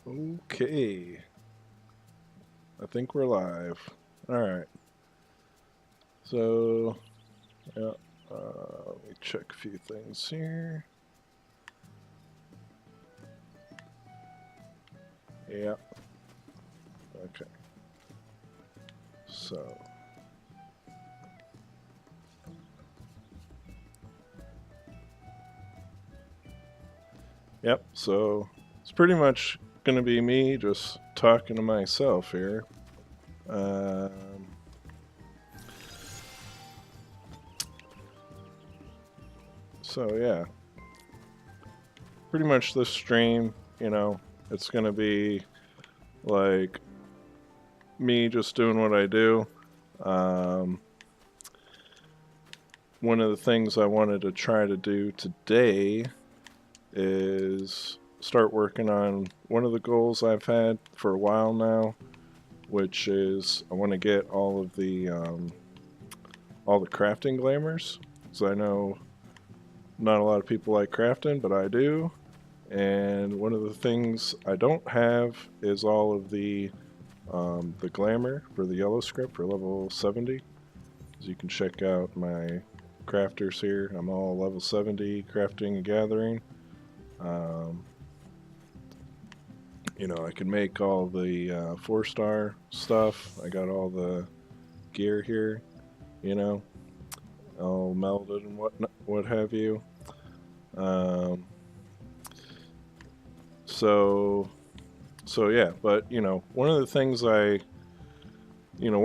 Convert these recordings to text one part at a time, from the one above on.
Okay, I think we're live. All right. So, yeah, let me check a few things here. Yeah. Okay. So, yep. So it's pretty much gonna be me just talking to myself here. Um, so yeah, pretty much this stream, it's gonna be like me just doing what I do. Um, One of the things I wanted to try to do today is start working on one of the goals I've had for a while now, which is I want to get all the crafting glamours. So I know not a lot of people like crafting, but I do. And one of the things I don't have is all of the glamour for the yellow script for level 70. As you can check out my crafters here. I'm all level 70 crafting and gathering. Um, I can make all the 4-star stuff. I got all the gear here, you know, all melded and what have you. Um, so yeah, but one of the things one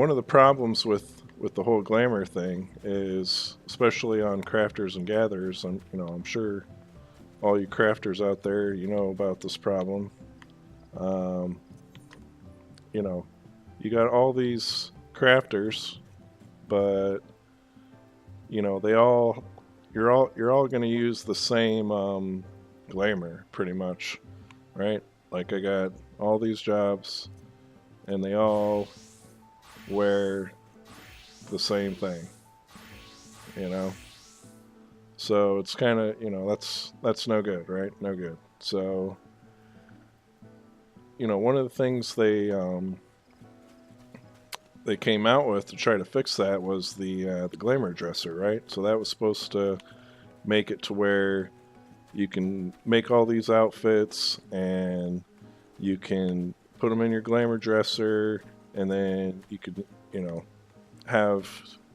of the problems with the whole glamour thing is, especially on crafters and gatherers, and I'm sure all you crafters out there, about this problem. Um, you got all these crafters, but they all you're all going to use the same glamour pretty much, right? Like I got all these jobs, and they all wear the same thing, you know. So it's kind of that's no good, right? No good. So one of the things they came out with to try to fix that was the glamour dresser, right? So that was supposed to make it to where you can make all these outfits and you can put them in your glamour dresser, and then you could have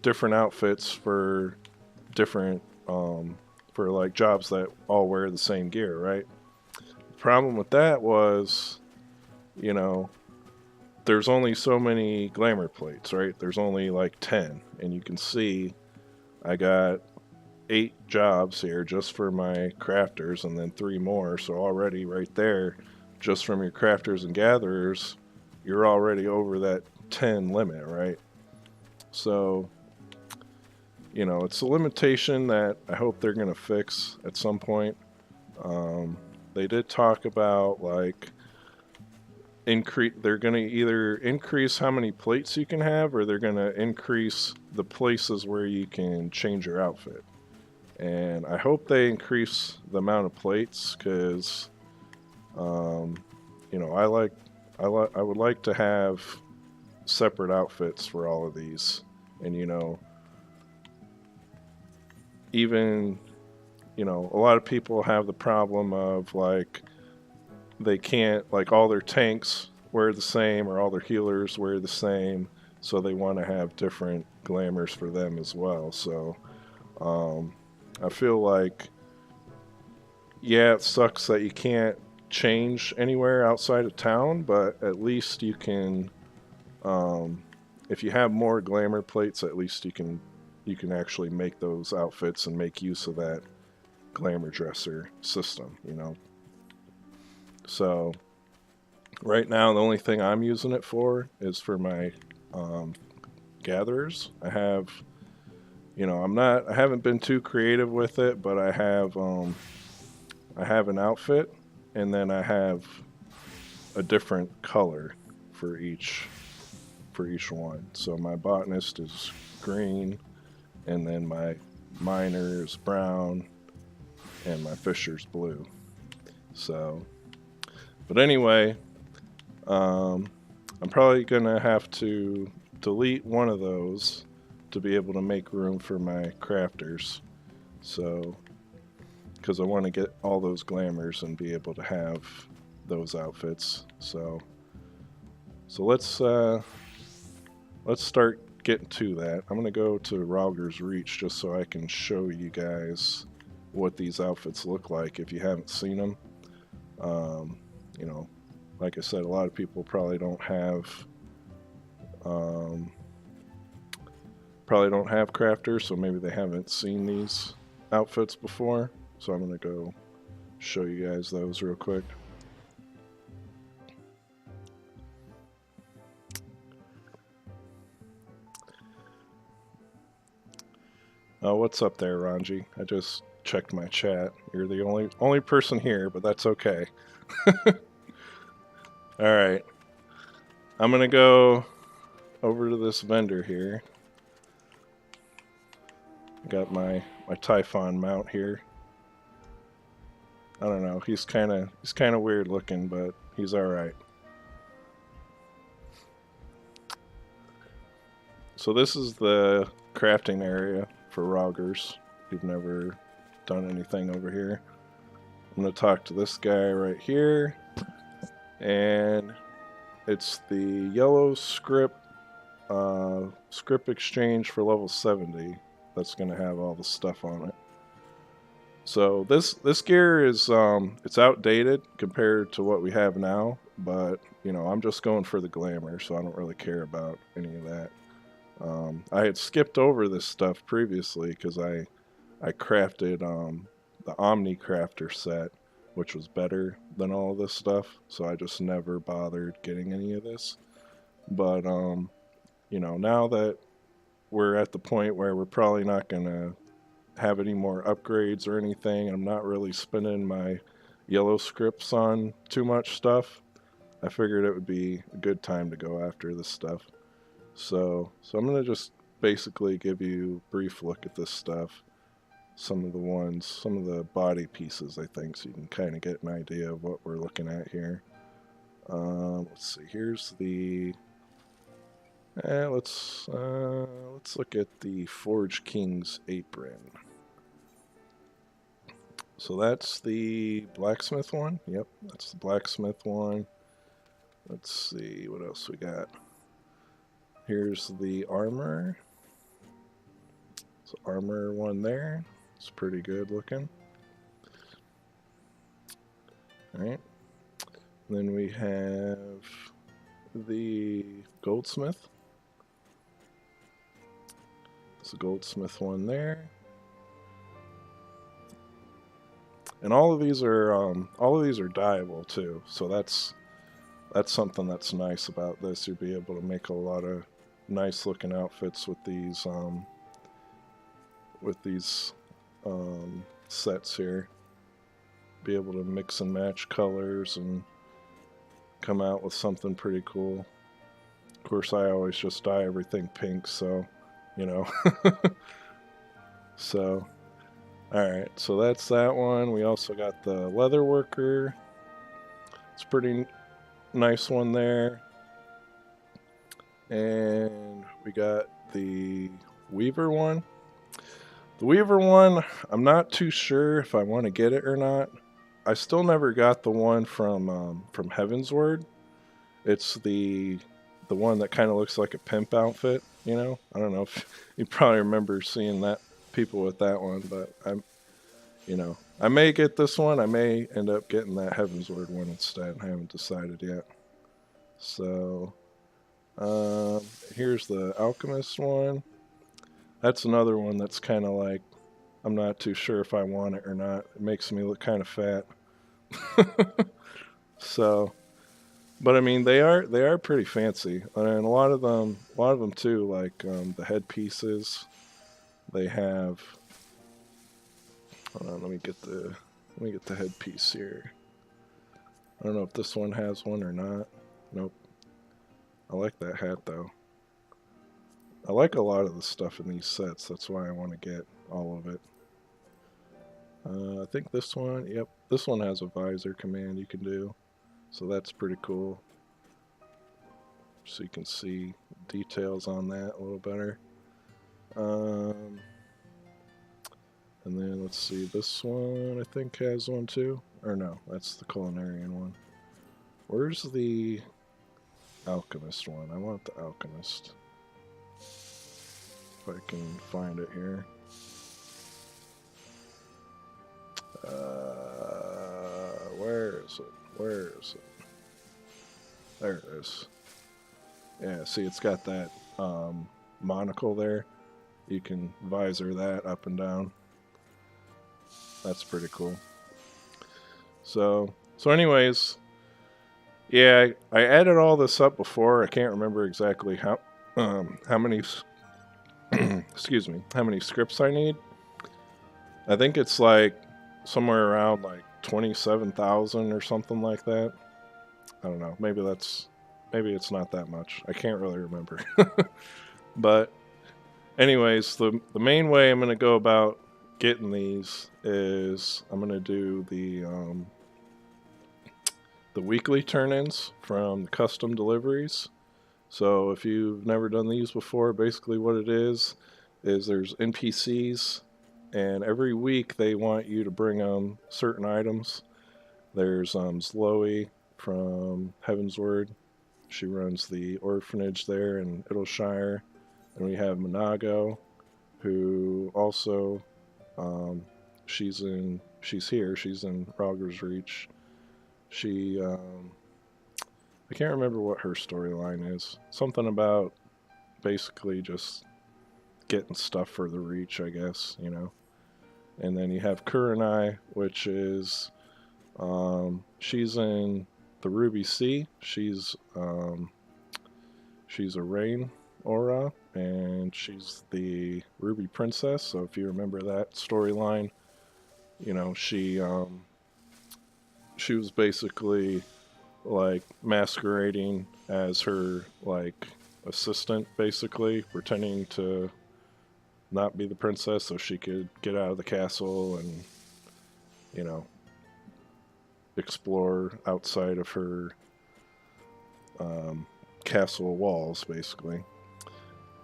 different outfits for different for like jobs that all wear the same gear, right? The problem with that was, you know, there's only so many glamour plates, right? There's only like 10, and you can see I got 8 jobs here just for my crafters, and then 3 more. So already right there, just from your crafters and gatherers, you're already over that 10 limit, right? So, it's a limitation that I hope they're going to fix at some point. They did talk about like they're going to either increase how many plates you can have, or they're going to increase the places where you can change your outfit. And I hope they increase the amount of plates, because I would like to have separate outfits for all of these. And even a lot of people have the problem of like they can't, like, all their tanks wear the same or all their healers wear the same, so they want to have different glamours for them as well. So I feel like, yeah, it sucks that you can't change anywhere outside of town, but at least you can, if you have more glamour plates, at least you can actually make those outfits and make use of that glamour dresser system, So right now, the only thing I'm using it for is for my gatherers. I have, I haven't been too creative with it, but I have an outfit, and then I have a different color for each one. So my botanist is green, and then my miner is brown, and my fisher's blue. So, but anyway, I'm probably gonna have to delete one of those to be able to make room for my crafters. So, because I want to get all those glamours and be able to have those outfits. So let's start getting to that. I'm gonna go to Rauger's Reach just so I can show you guys what these outfits look like if you haven't seen them. Um, you know, like I said, a lot of people um, probably don't have crafters, so maybe they haven't seen these outfits before. So I'm gonna go show you guys those real quick. What's up there, Ranji? I just checked my chat. You're the only person here, but that's okay. All right, I'm gonna go over to this vendor here. Got my Typhon mount here. I don't know. He's kind of weird looking, but he's all right. So this is the crafting area for Roggers. If you've never done anything over here, I'm gonna talk to this guy right here, and it's the yellow script exchange for level 70. That's gonna have all the stuff on it. So this gear is it's outdated compared to what we have now, but you know, I'm just going for the glamour, so I don't really care about any of that. I had skipped over this stuff previously because I crafted the Omni Crafter set, which was better than all of this stuff, so I just never bothered getting any of this. But you know, now that we're at the point where we're probably not gonna have any more upgrades or anything, I'm not really spending my yellow scripts on too much stuff. I figured it would be a good time to go after this stuff. So I'm gonna just basically give you a brief look at this stuff. Some of the body pieces, I think, so you can kind of get an idea of what we're looking at here. Let's see. Here's the. Let's look at the Forge King's apron. So that's the blacksmith one. Yep, that's the blacksmith one. Let's see what else we got. Here's the armor. So armor one there. It's pretty good looking. Alright. Then we have the goldsmith. It's a goldsmith one there. And all of these are dyeable too. So that's something that's nice about this. You'll be able to make a lot of nice looking outfits with these sets here. Be able to mix and match colors and come out with something pretty cool. Of course, I always just dye everything pink, so you know. So alright, so that's that one. We also got the leather worker. It's a pretty nice one there. And we got the weaver one. The weaver one, I'm not too sure if I want to get it or not. I still never got the one from Heavensward. It's the one that kind of looks like a pimp outfit, you know? I don't know if you probably remember seeing that people with that one, but I may get this one. I may end up getting that Heavensward one instead. I haven't decided yet. So here's the alchemist one. That's another one that's kind of like, I'm not too sure if I want it or not. It makes me look kind of fat. So, but I mean, they are pretty fancy, and a lot of them too. Like the headpieces, they have. Hold on, let me get the headpiece here. I don't know if this one has one or not. Nope. I like that hat though. I like a lot of the stuff in these sets. That's why I want to get all of it. I think this one, yep, this one has a visor command you can do. So that's pretty cool. so you can see details on that a little better. And then let's see, this one I think has one too. Or no, that's the culinarian one. Where's the alchemist one? I want the alchemist. If I can find it here. Where is it? Where is it? There it is. Yeah, see, it's got that monocle there. You can visor that up and down. That's pretty cool. So anyways, yeah, I added all this up before. I can't remember exactly how many excuse me, how many scripts I need. I think it's like somewhere around like 27,000 or something like that. I don't know. Maybe it's not that much. I can't really remember. But anyways, the main way I'm going to go about getting these is I'm going to do the weekly turn-ins from the custom deliveries. So if you've never done these before, basically what it is there's NPCs, and every week they want you to bring them certain items. There's Zloe from Heavensward. She runs the orphanage there in Idleshire. And we have Monago, who also she's here. She's in Rogger's Reach. She I can't remember what her storyline is. Something about basically just getting stuff for the Reach, I guess, you know. And then you have Kurenai, which is she's in the Ruby Sea. She's a rain aura, and she's the Ruby Princess. So if you remember that storyline, you know, she was basically like masquerading as her like assistant, basically pretending to not be the princess so she could get out of the castle and, you know, explore outside of her castle walls, basically.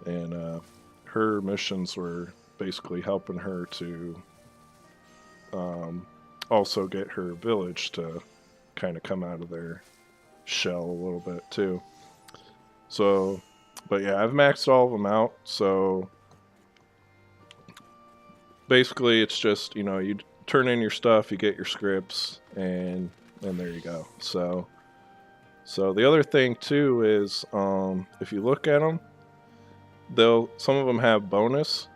And her missions were basically helping her to also get her village to kind of come out of their shell a little bit too. So, but yeah, I've maxed all of them out. So basically it's just, you know, you turn in your stuff, you get your scripts, and there you go. So the other thing too is if you look at them, some of them have bonus,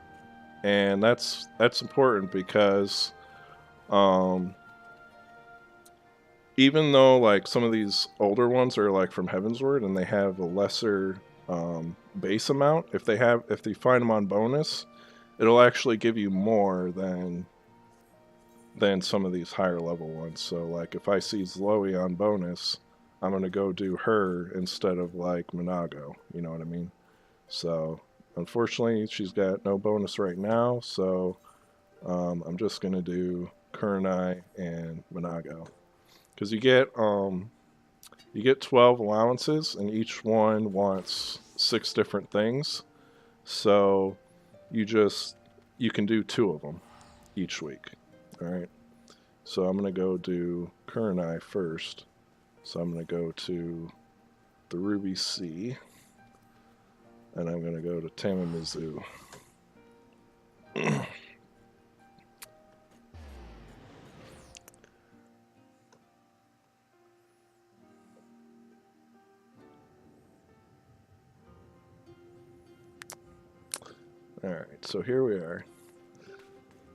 and that's important because even though like some of these older ones are like from Heavensward and they have a lesser base amount, if you find them on bonus, it'll actually give you more than some of these higher level ones. So like if I see Zloe on bonus, I'm gonna go do her instead of like Monago, you know what I mean? So unfortunately she's got no bonus right now, so I'm just gonna do Kurenai and Monago. Because you get 12 allowances, and each one wants 6 different things. So you can do 2 of them each week. All right. So I'm gonna go do Kurenai first. So I'm gonna go to the Ruby Sea, and I'm gonna go to Tamamizu. Alright, so here we are.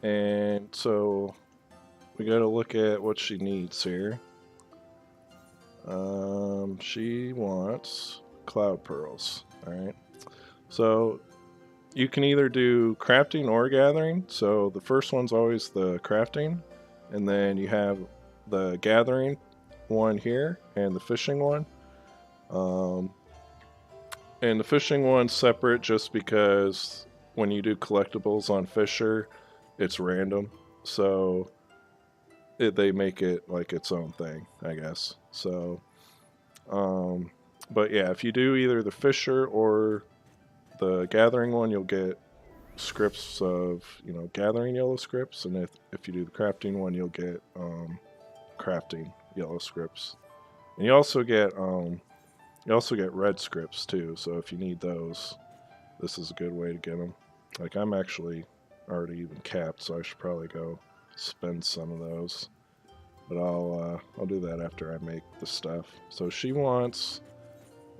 And so we gotta look at what she needs here. She wants cloud pearls. Alright. So you can either do crafting or gathering. So the first one's always the crafting, and then you have the gathering one here and the fishing one. And the fishing one's separate just because when you do collectibles on Fisher, it's random. So they make it like its own thing, I guess. So But yeah, if you do either the Fisher or the Gathering one, you'll get scripts of, gathering yellow scripts, and if you do the crafting one, you'll get crafting yellow scripts. And you also get red scripts too, so if you need those, this is a good way to get them. Like, I'm actually already even capped, so I should probably go spend some of those. But I'll do that after I make the stuff. So she wants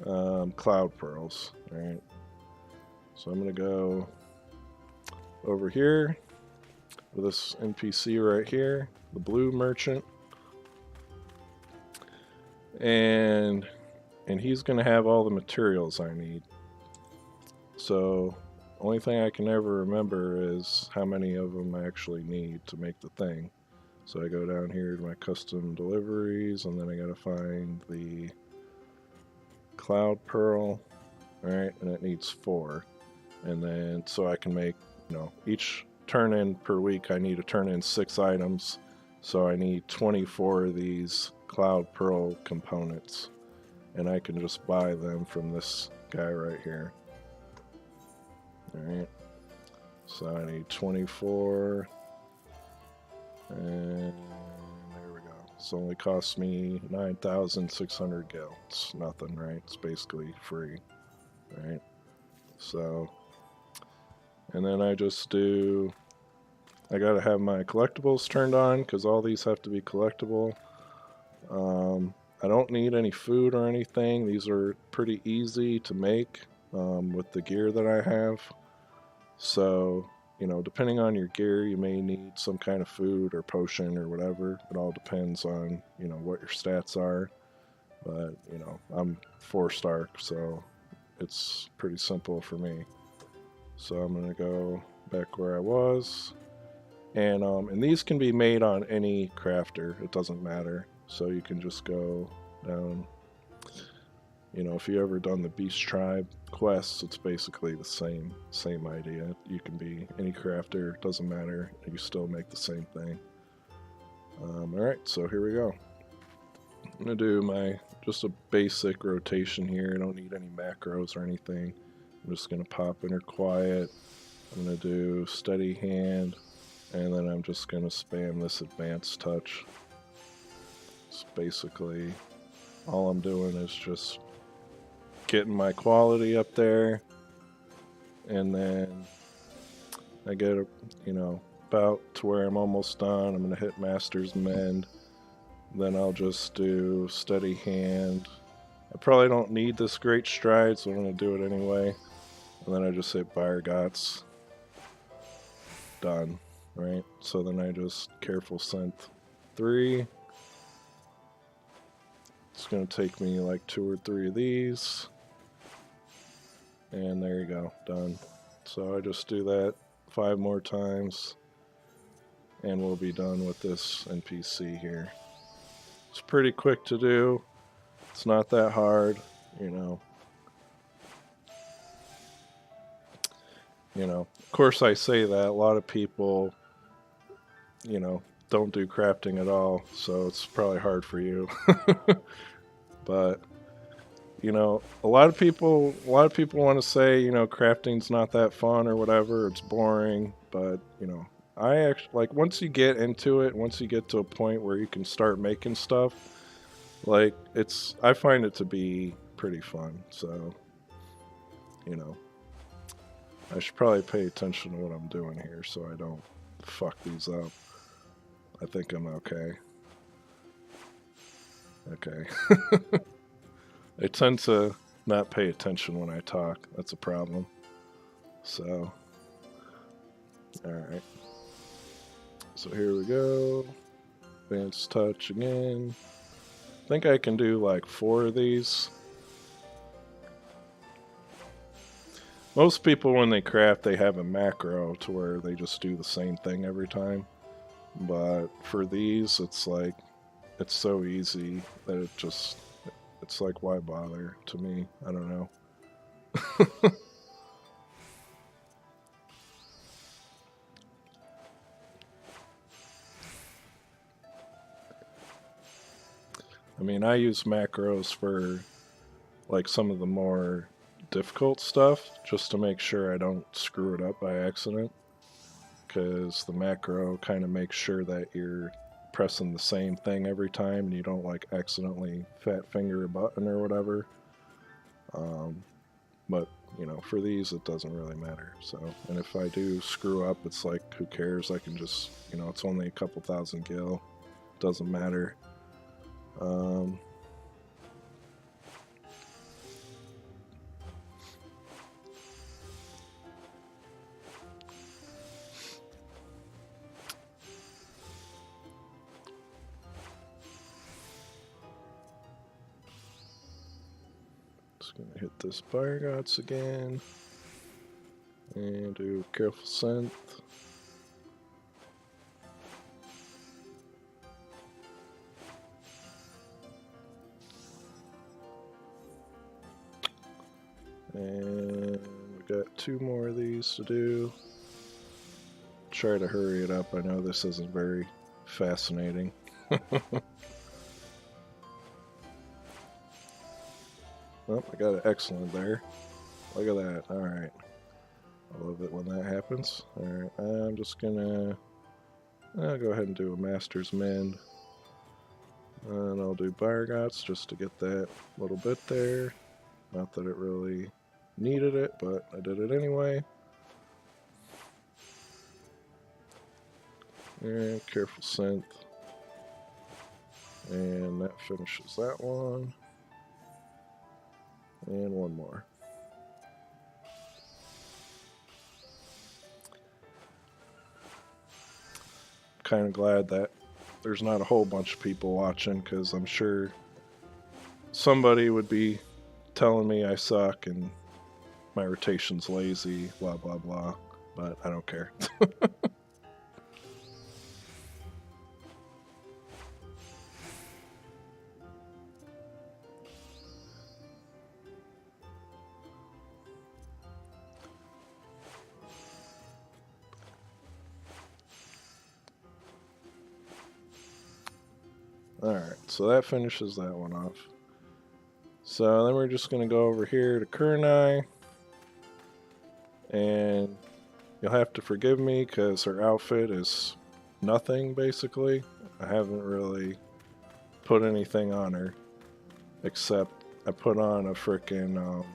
cloud pearls. All right. So I'm gonna go over here with this NPC right here, the blue merchant, and he's gonna have all the materials I need. So only thing I can ever remember is how many of them I actually need to make the thing. So I go down here to my custom deliveries, and then I gotta find the cloud pearl, right? And it needs 4. And then so I can make, each turn in per week I need to turn in 6 items. So I need 24 of these cloud pearl components, and I can just buy them from this guy right here. Alright, so I need 24, and there we go. It's only cost me 9,600 gil. It's nothing, right? It's basically free, right? So, and then I gotta have my collectibles turned on, because all these have to be collectible. I don't need any food or anything. These are pretty easy to make with the gear that I have. So, depending on your gear, you may need some kind of food or potion or whatever. It all depends on, what your stats are. But, I'm 4-star, so it's pretty simple for me. So I'm going to go back where I was. And these can be made on any crafter. It doesn't matter. So you can just go down. If you ever done the Beast Tribe quests, it's basically the same idea. You can be any crafter, doesn't matter. You still make the same thing. Alright, so here we go. I'm going to do just a basic rotation here. I don't need any macros or anything. I'm just going to pop Inner Quiet. I'm going to do Steady Hand. And then I'm just going to spam this Advanced Touch. It's basically all I'm doing is just getting my quality up there, and then I get about to where I'm almost done. I'm gonna hit Master's Mend, then I'll just do Steady Hand. I probably don't need this Great Stride, so I'm gonna do it anyway, and then I just hit Bargots. Done. Right, so then I just Careful Scent 3. It's gonna take me like 2 or 3 of these. And there you go, done. So I just do that 5 more times, and we'll be done with this NPC here. It's pretty quick to do. It's not that hard, Of course, I say that. A lot of people, don't do crafting at all, so it's probably hard for you. But a lot of people want to say, crafting's not that fun or whatever, it's boring, but I actually, like, once you get into it, once you get to a point where you can start making stuff, like, I find it to be pretty fun. So, I should probably pay attention to what I'm doing here so I don't fuck these up. I think I'm okay. Okay. I tend to not pay attention when I talk. That's a problem. So, alright. So here we go. Advanced Touch again. I think I can do like 4 of these. Most people, when they craft, they have a macro to where they just do the same thing every time. But for these, it's like, it's so easy that it's like, why bother to me? I don't know. I mean, I use macros for like some of the more difficult stuff, just to make sure I don't screw it up by accident, because the macro kind of makes sure that you're pressing the same thing every time and you don't like accidentally fat finger a button or whatever. But you know, for these it doesn't really matter. So, and if I do screw up, it's like, who cares? I can just, you know, it's only a couple thousand gil, doesn't matter. Just gonna hit this fire gods again and do careful synth. And we got 2 more of these to do. Try to hurry it up. I know this isn't very fascinating. Oh, I got an excellent there. Look at that. Alright. I love it when that happens. Alright, I'm just gonna go ahead and do a Master's Mend. And I'll do Bargots just to get that little bit there. Not that it really needed it, but I did it anyway. And careful synth. And that finishes that one. And one more. Kind of glad that there's not a whole bunch of people watching, because I'm sure somebody would be telling me I suck and my rotation's lazy, blah blah blah, but I don't care. Alright, so that finishes that one off. So then we're just going to go over here to Kurenai. And you'll have to forgive me because her outfit is nothing, basically. I haven't really put anything on her. Except I put on a frickin'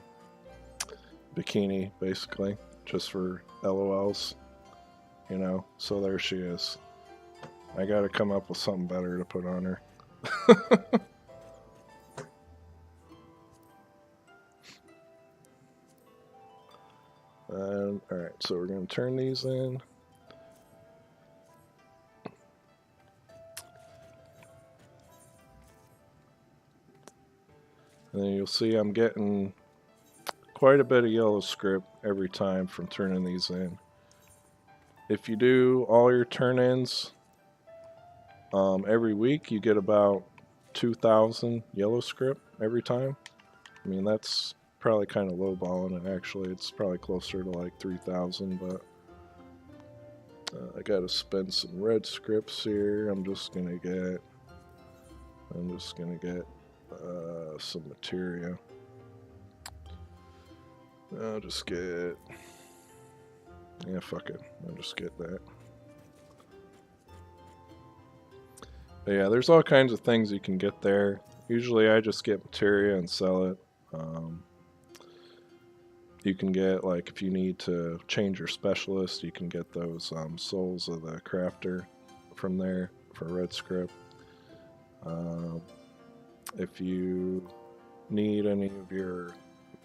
bikini, basically. Just for LOLs. You know, so there she is. I gotta come up with something better to put on her. Alright, so we're going to turn these in. And then you'll see I'm getting quite a bit of yellow script every time from turning these in. If you do all your turn-ins every week, you get about 2,000 yellow script every time. I mean, that's probably kind of lowballing it, actually. It's probably closer to like 3,000, but I gotta spend some red scripts here. I'm just gonna get some materia. I'll just get, yeah, fuck it. I'll just get that. But yeah, there's all kinds of things you can get there. Usually I just get materia and sell it. You can get, like, if you need to change your specialist, you can get those souls of the crafter from there for red script. If you need any of your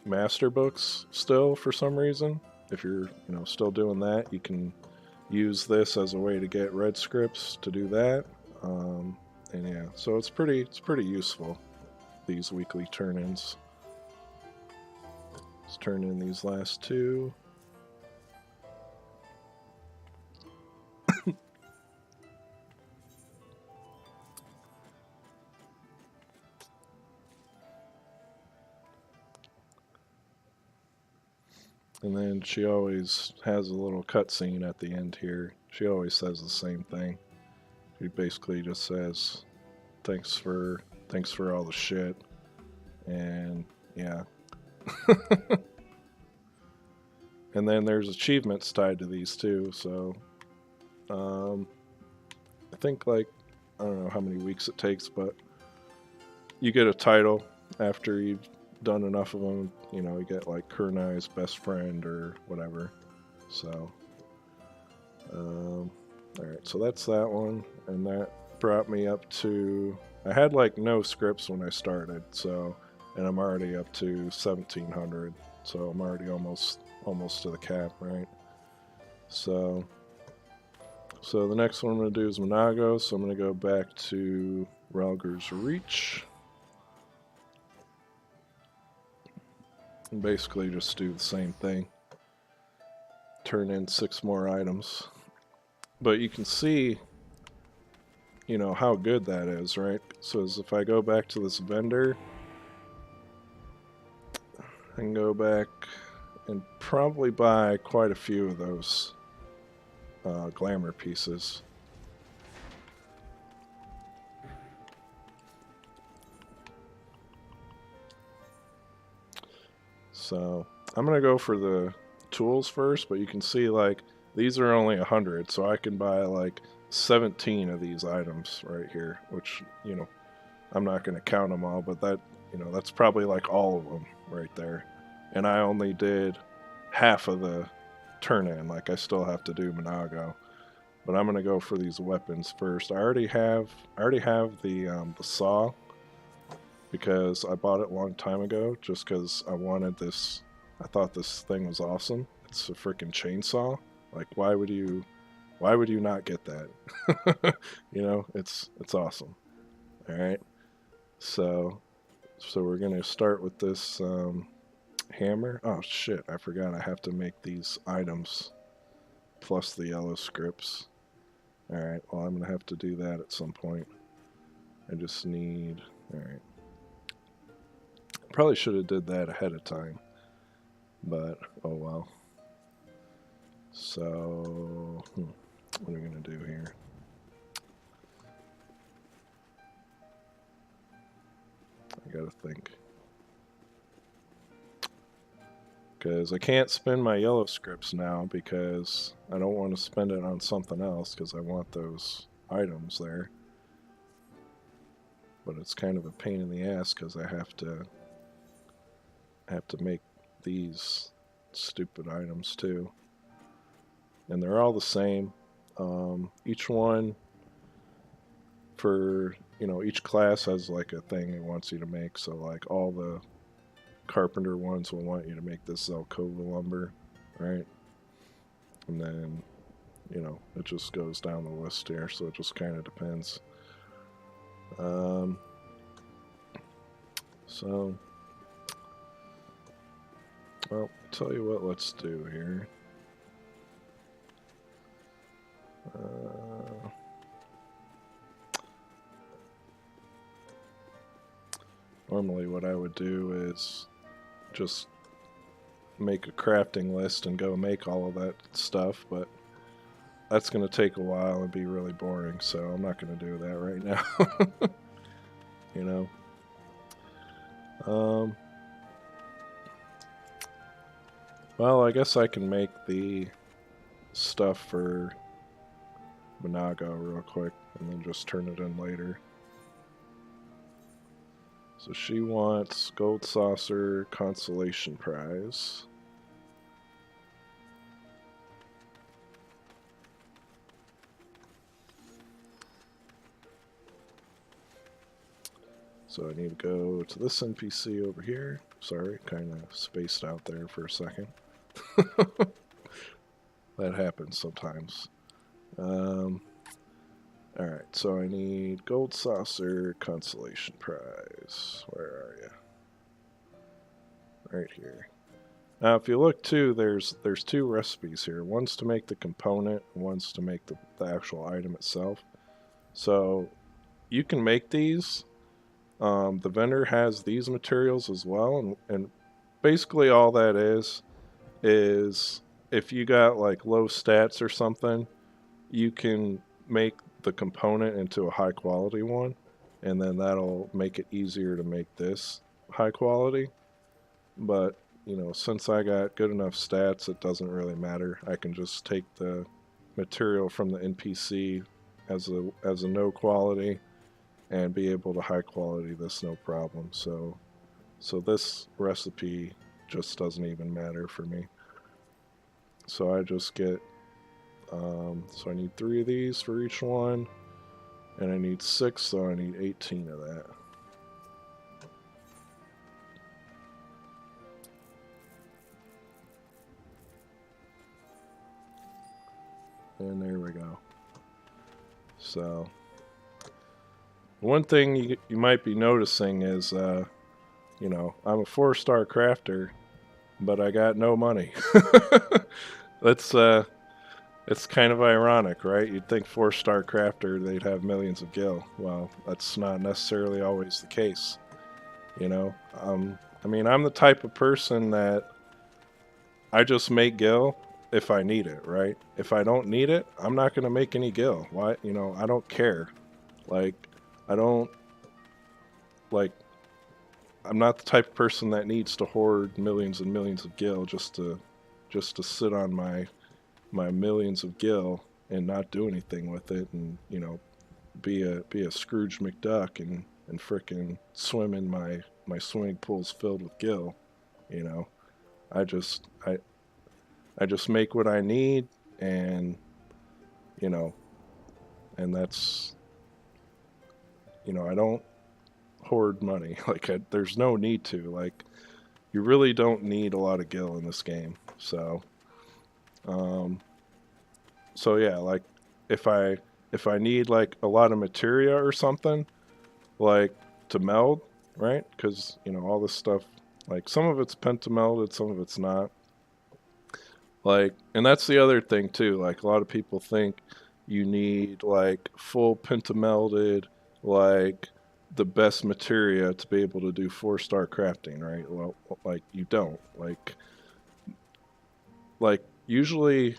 master books still for some reason, if you're still doing that, you can use this as a way to get red scripts to do that. And yeah, so it's pretty useful, these weekly turn-ins. Let's turn in these last 2. And then she always has a little cutscene at the end here. She always says the same thing. She basically just says, thanks for all the shit, and Yeah. And then there's achievements tied to these too. So I think like I don't know how many weeks it takes, but you get a title after you've done enough of them. You know, you get like Kurnai's best friend or whatever. So, all right, so that's that one, and that brought me up to. I had like no scripts when I started, so, and I'm already up to 1,700, so I'm already almost to the cap, right? So, so the next one I'm gonna do is Monago. So I'm gonna go back to Relger's Reach. And basically just do the same thing. Turn in 6 more items. But you can see, you know, how good that is, right? So as if I go back to this vendor, I can go back and probably buy quite a few of those glamour pieces. So I'm gonna go for the tools first, but you can see like these are only 100, so I can buy like 17 of these items right here, which, you know, I'm not gonna count them all, but that, you know, that's probably like all of them right there. And I only did half of the turn in, like I still have to do Monago. But I'm gonna go for these weapons first. I already have the saw because I bought it a long time ago just because I wanted this. I thought this thing was awesome. It's a freaking chainsaw. Like, why would you not get that? You know, it's awesome. All right, so we're gonna start with this hammer. Oh shit, I forgot I have to make these items plus the yellow scripts. All right, well I'm gonna have to do that at some point. I just need. All right. Probably should have did that ahead of time, but oh well. So, what are we gonna do here? I gotta think. Because I can't spend my yellow scripts now because I don't want to spend it on something else because I want those items there. But it's kind of a pain in the ass because I have to make these stupid items too. And they're all the same. Each one for, you know, each class has like a thing it wants you to make. So like all the carpenter ones will want you to make this Zelkova lumber, right? And then, you know, it just goes down the list here. So it just kind of depends. So, well, tell you what, let's do here. Normally what I would do is just make a crafting list and go make all of that stuff, but that's going to take a while and be really boring, so I'm not going to do that right now. You know? Well, I guess I can make the stuff for Monago real quick and then just turn it in later. So she wants Gold Saucer Consolation Prize. So I need to go to this NPC over here. Sorry, kind of spaced out there for a second. That happens sometimes. Alright, so I need Gold Saucer Consolation Prize. Where are you? Right here. Now, if you look too, there's 2 recipes here. One's to make the component, one's to make the actual item itself. So you can make these. The vendor has these materials as well, and basically all that is if you got like low stats or something, you can make the component into a high quality one, and then that'll make it easier to make this high quality. But you know, since I got good enough stats, it doesn't really matter. I can just take the material from the NPC as a no quality and be able to high quality this no problem. So this recipe just doesn't even matter for me. So I just get so I need 3 of these for each one, and I need 6, so I need 18 of that. And there we go. So one thing you might be noticing is, you know, I'm a 4-star crafter, but I got no money. That's it's kind of ironic, right? You'd think 4-star crafter they'd have millions of gil. Well, that's not necessarily always the case. You know, I mean, I'm the type of person that I just make gil if I need it, right? If I don't need it, I'm not gonna make any gil. Why? You know, I don't care. Like, I don't like. I'm not the type of person that needs to hoard millions and millions of gil just to sit on my millions of gil and not do anything with it, and you know, be a Scrooge McDuck and frickin' swim in my swimming pools filled with gil. You know, I just I I just make what I need, and you know, and that's, you know, I don't hoard money. Like there's no need to. Like you really don't need a lot of gil in this game. Um, so yeah, like if I if I need like a lot of materia or something, like to meld, right? Because you know all this stuff, like some of it's pentamelded, some of it's not. Like, and that's the other thing too. Like a lot of people think you need like full pentamelded, like the best materia to be able to do 4-star crafting, right? Well, like you don't. Like usually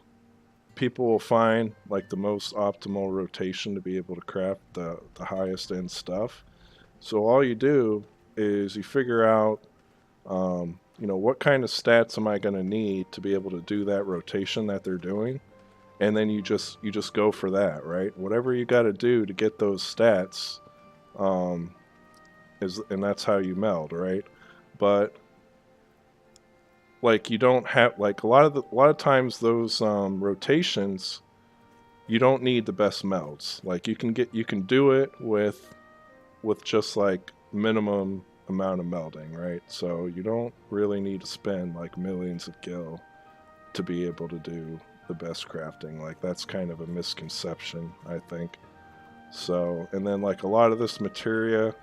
people will find like the most optimal rotation to be able to craft the highest end stuff. So all you do is you figure out, you know, what kind of stats am I going to need to be able to do that rotation that they're doing, and then you just go for that, right? Whatever you got to do to get those stats, um, is and that's how you meld, right? But like you don't have like a lot of times those rotations you don't need the best melds. Like you can do it with just like minimum amount of melding, right? So you don't really need to spend like millions of gil to be able to do the best crafting. Like that's kind of a misconception, I think. So, and then like a lot of this materia,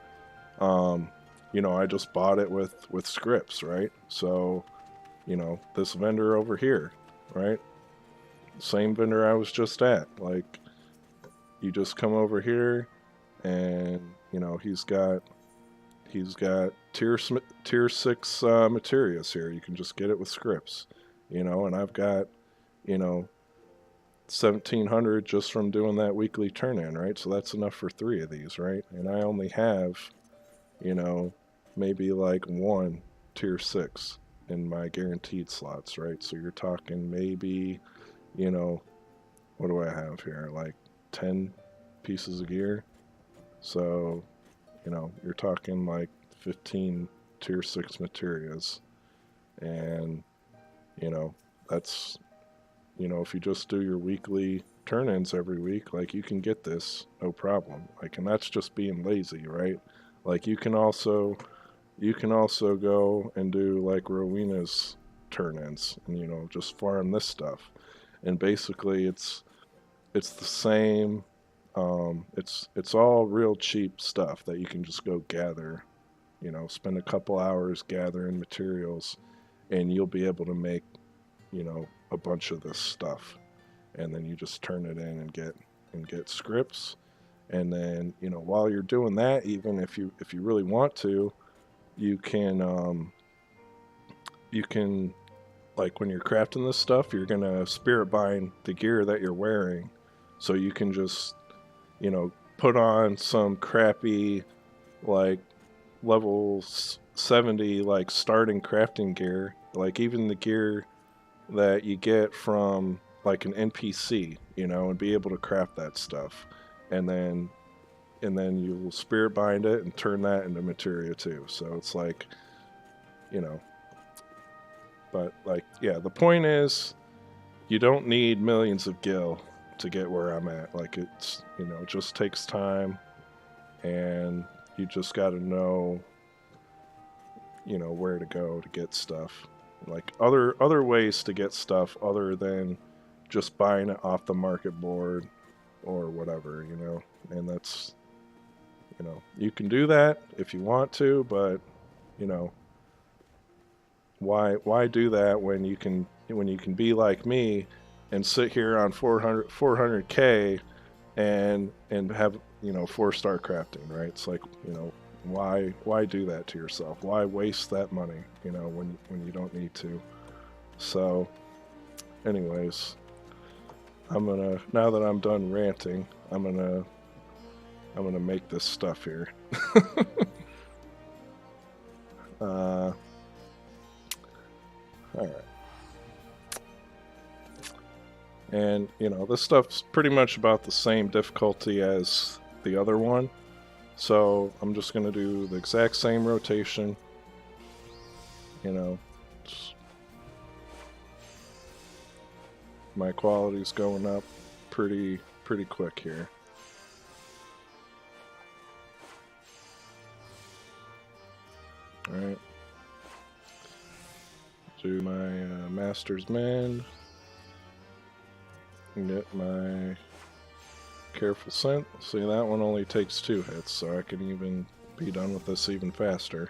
um, you know, I just bought it with scripts, right? So, you know, this vendor over here, right? Same vendor I was just at. Like you just come over here and, you know, he's got tier 6 materials here. You can just get it with scripts, you know, and I've got, you know, 1700 just from doing that weekly turn in, right? So that's enough for 3 of these, right? And I only have, you know, maybe like one tier 6 in my guaranteed slots, right? So you're talking maybe, you know, what do I have here? Like 10 pieces of gear. So, you know, you're talking like 15 tier 6 materials. And, you know, that's, you know, if you just do your weekly turn ins every week, like you can get this no problem. Like, and that's just being lazy, right? Like, you can also go and do like Rowena's turn ins and, you know, just farm this stuff. And basically, it's the same. It's all real cheap stuff that you can just go gather. You know, spend a couple hours gathering materials, and you'll be able to make, you know, a bunch of this stuff. And then you just turn it in and get scripts. And then, you know, while you're doing that, even if you really want to, you can like when you're crafting this stuff, you're gonna spirit bind the gear that you're wearing, so you can just, you know, put on some crappy like level 70 like starting crafting gear, like even the gear that you get from like an NPC, you know, and be able to craft that stuff. And then you will spirit bind it and turn that into materia too. So it's like, you know, but like, yeah, the point is you don't need millions of gil to get where I'm at. Like it's, you know, it just takes time, and you just got to know, you know, where to go to get stuff. Like other ways to get stuff other than just buying it off the market board or whatever, you know. And that's, you know, you can do that if you want to, but you know, why do that when you can be like me and sit here on 400k and have, you know, 4-star crafting, right? It's like, you know, why do that to yourself? Why waste that money, you know, when you don't need to? So anyways, I'm gonna, now that I'm done ranting, I'm gonna make this stuff here. All right. And, you know, this stuff's pretty much about the same difficulty as the other one. So I'm just going to do the exact same rotation. You know, my quality's going up pretty quick here. Alright. Do my master's mend. Get my careful scent. See, that one only takes 2 hits, so I can even be done with this even faster.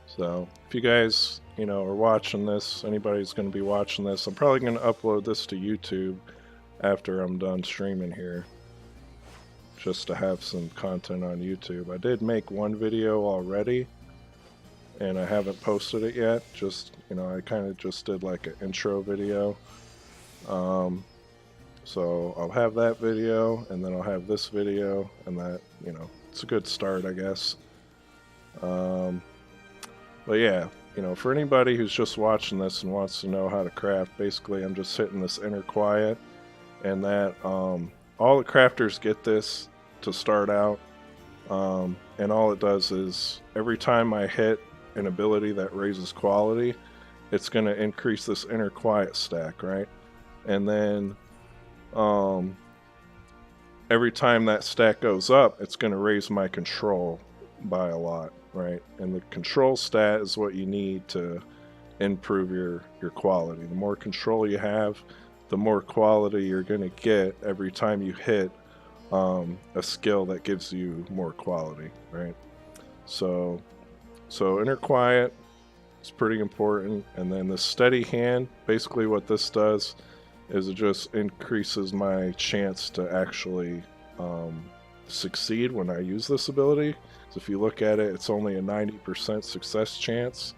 So, if you guys, you know, are watching this, anybody's going to be watching this, I'm probably going to upload this to YouTube after I'm done streaming here, just to have some content on YouTube. I did make one video already, and I haven't posted it yet. Just, you know, I kind of just did like an intro video. So I'll have that video, and then I'll have this video, and that, you know, it's a good start, I guess. But yeah, you know, for anybody who's just watching this and wants to know how to craft, basically I'm just hitting this inner quiet, and that all the crafters get this to start out, and all it does is every time I hit an ability that raises quality, it's going to increase this inner quiet stack, right? And then every time that stack goes up, it's going to raise my control by a lot, right? And the control stat is what you need to improve your quality. The more control you have, the more quality you're going to get every time you hit a skill that gives you more quality, right? So inner quiet is pretty important. And then the steady hand, basically what this does is it just increases my chance to actually succeed when I use this ability. So if you look at it, it's only a 90% success chance,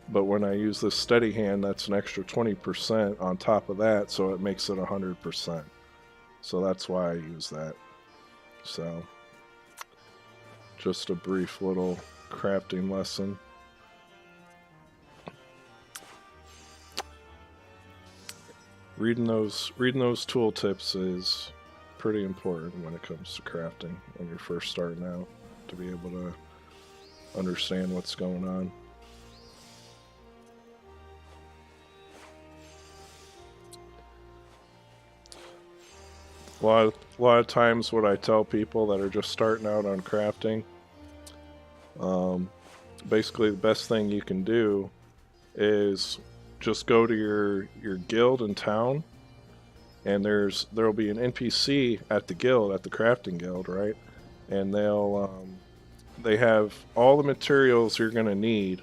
but when I use this steady hand, that's an extra 20% on top of that, so it makes it 100%. So that's why I use that. So just a brief little crafting lesson. Reading those tooltips is pretty important when it comes to crafting when you're first starting out, to be able to understand what's going on. A lot of times what I tell people that are just starting out on crafting, basically the best thing you can do is just go to your guild in town, and there'll be an NPC at the guild, at the crafting guild, right? And they have all the materials you're gonna need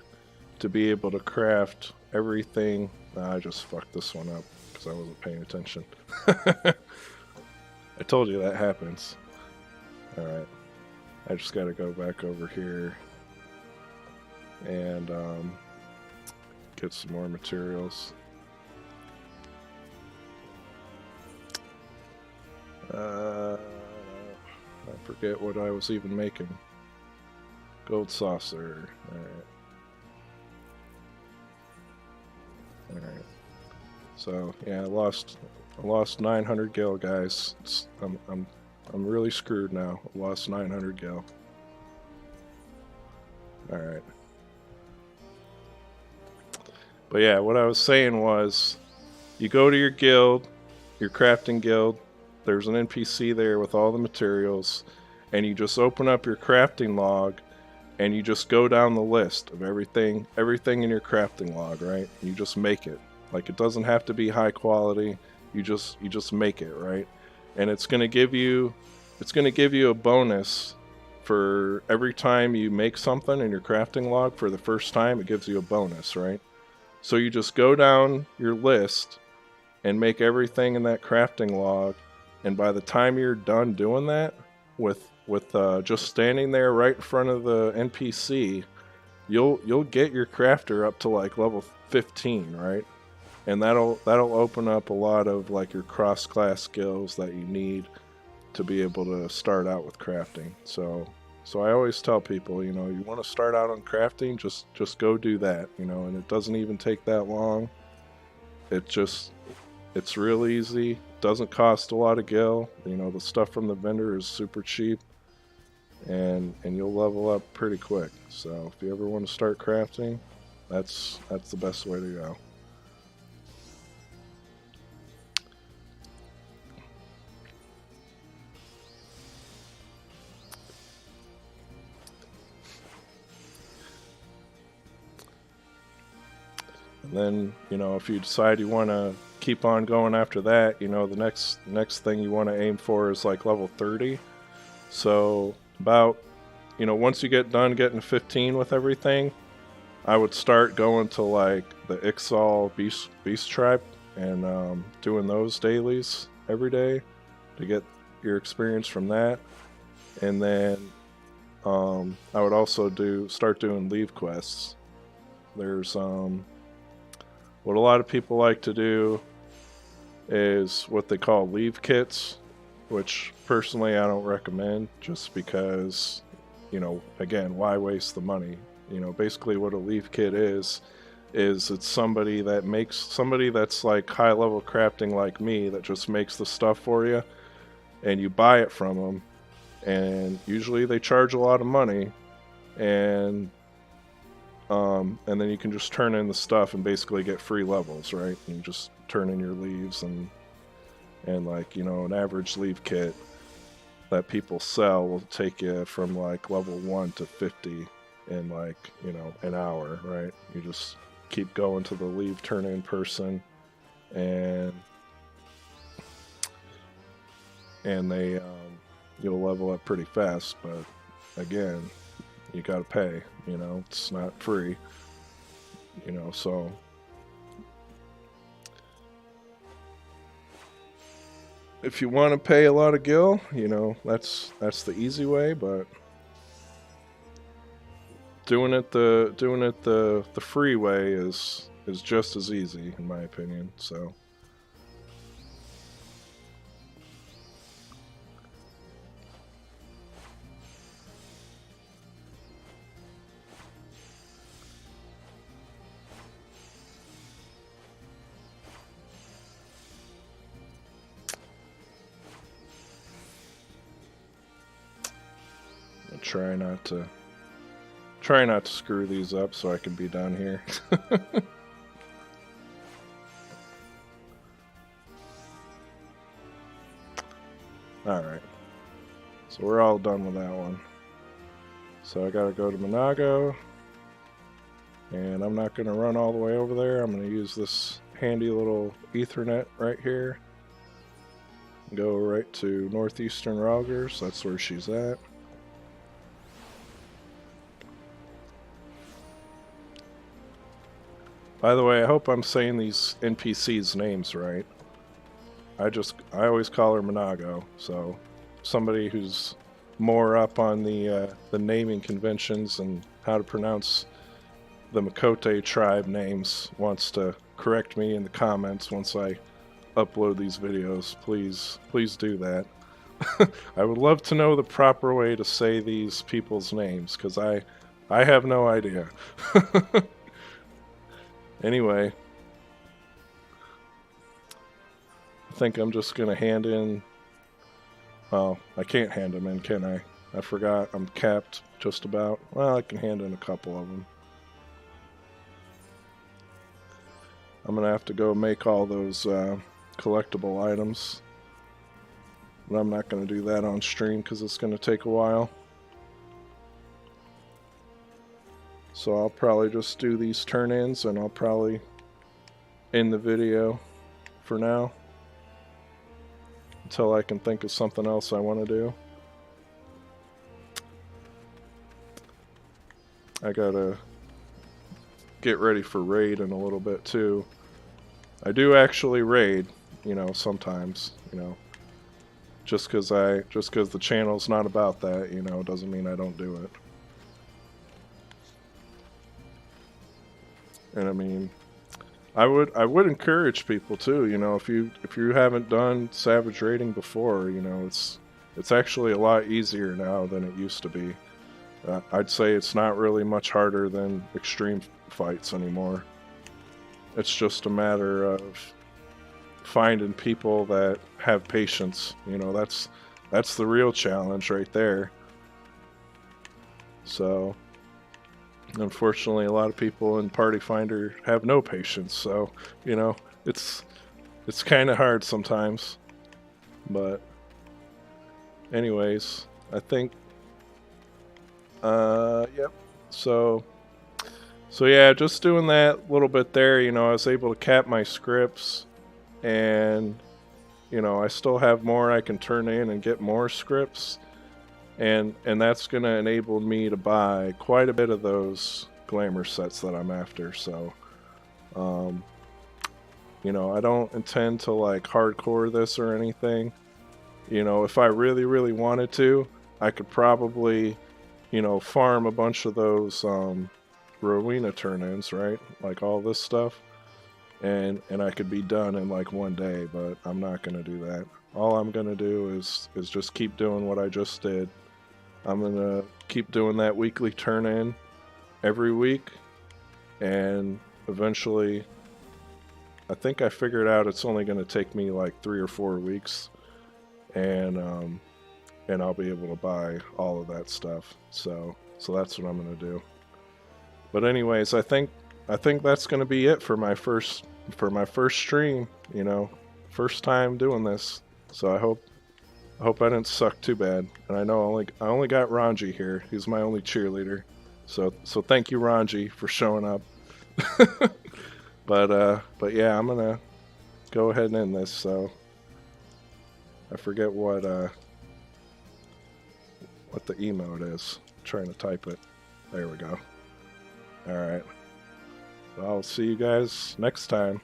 to be able to craft everything. I just fucked this one up because I wasn't paying attention. I told you that happens. Alright. I just gotta go back over here and get some more materials. I forget what I was even making. Gold saucer. Alright. So yeah, I lost 900 gil, guys. I'm really screwed now. I lost 900 gil. Alright. But yeah, what I was saying was, you go to your guild, your crafting guild, there's an NPC there with all the materials, and you just open up your crafting log, and you just go down the list of everything in your crafting log, right? You just make it. Like, it doesn't have to be high quality. You just make it, right? And it's gonna give you a bonus for every time you make something in your crafting log for the first time. It gives you a bonus, right? So you just go down your list and make everything in that crafting log, and by the time you're done doing that, with just standing there right in front of the NPC, you'll get your crafter up to like level 15, right? And that'll open up a lot of like your cross-class skills that you need to be able to start out with crafting. So I always tell people, you know, you want to start out on crafting, just go do that, you know, and it doesn't even take that long. It's real easy. Doesn't cost a lot of gil. You know, the stuff from the vendor is super cheap, and you'll level up pretty quick. So if you ever want to start crafting, that's the best way to go. And then, you know, if you decide you want to keep on going after that, you know, the next thing you want to aim for is like level 30. So about, you know, once you get done getting 15 with everything, I would start going to like the Ixal Beast Tribe and doing those dailies every day to get your experience from that. And then I would also start doing leave quests. There's what a lot of people like to do is what they call leave kits, which personally I don't recommend, just because, you know, again, why waste the money? You know, basically what a leave kit is it's somebody that's like high level crafting like me, that just makes the stuff for you, and you buy it from them, and usually they charge a lot of money, and then you can just turn in the stuff and basically get free levels, right? You just turn in your leaves, and like, you know, an average leave kit that people sell will take you from like level 1 to 50 in like, you know, an hour, right? You just keep going to the leave turn in person, and they you'll level up pretty fast, but again, you gotta pay, you know, it's not free, you know. So if you want to pay a lot of gil, you know, that's the easy way, but doing it the free way is just as easy, in my opinion. So I try not to screw these up so I can be done here. Alright, so we're all done with that one. So I gotta go to Monago, and I'm not gonna run all the way over there. I'm gonna use this handy little Ethernet right here, go right to northeastern Rogers. That's where she's at. By the way, I hope I'm saying these NPCs' names right. I always call her Monago, so somebody who's more up on the naming conventions and how to pronounce the Makote tribe names wants to correct me in the comments once I upload these videos, please do that. I would love to know the proper way to say these people's names, because I have no idea. Anyway, I think I'm just going to hand in... Well, I can't hand them in, can I? I forgot. I'm capped just about. Well, I can hand in a couple of them. I'm going to have to go make all those collectible items. But I'm not going to do that on stream because it's going to take a while. So I'll probably just do these turn-ins and I'll probably end the video for now. Until I can think of something else I want to do. I gotta get ready for raid in a little bit too. I do actually raid, you know, sometimes, you know. Just because the channel's not about that, you know, doesn't mean I don't do it. And I mean, I would encourage people too, you know, if you haven't done Savage Raiding before, you know, it's actually a lot easier now than it used to be. I'd say it's not really much harder than extreme fights anymore. It's just a matter of finding people that have patience. You know, that's the real challenge right there. So, unfortunately, a lot of people in Party Finder have no patience. So, you know, it's kind of hard sometimes. But, anyways, I think. Yep. So yeah, just doing that little bit there. You know, I was able to cap my scripts, and you know, I still have more I can turn in and get more scripts. And that's going to enable me to buy quite a bit of those glamour sets that I'm after. So, you know, I don't intend to like hardcore this or anything. You know, if I really, really wanted to, I could probably, you know, farm a bunch of those Rowena turn-ins, right? Like all this stuff. And I could be done in like one day, but I'm not going to do that. All I'm going to do is just keep doing what I just did. I'm going to keep doing that weekly turn-in every week, and eventually, I think I figured out it's only going to take me like 3 or 4 weeks, and I'll be able to buy all of that stuff. So that's what I'm going to do. But anyways, I think that's going to be it for my first stream, you know, first time doing this. So I hope I didn't suck too bad. And I know I only got Ranji here. He's my only cheerleader. So thank you, Ranji, for showing up. But yeah, I'm gonna go ahead and end this. So I forget what the emote is. I'm trying to type it. There we go. All right. I'll see you guys next time.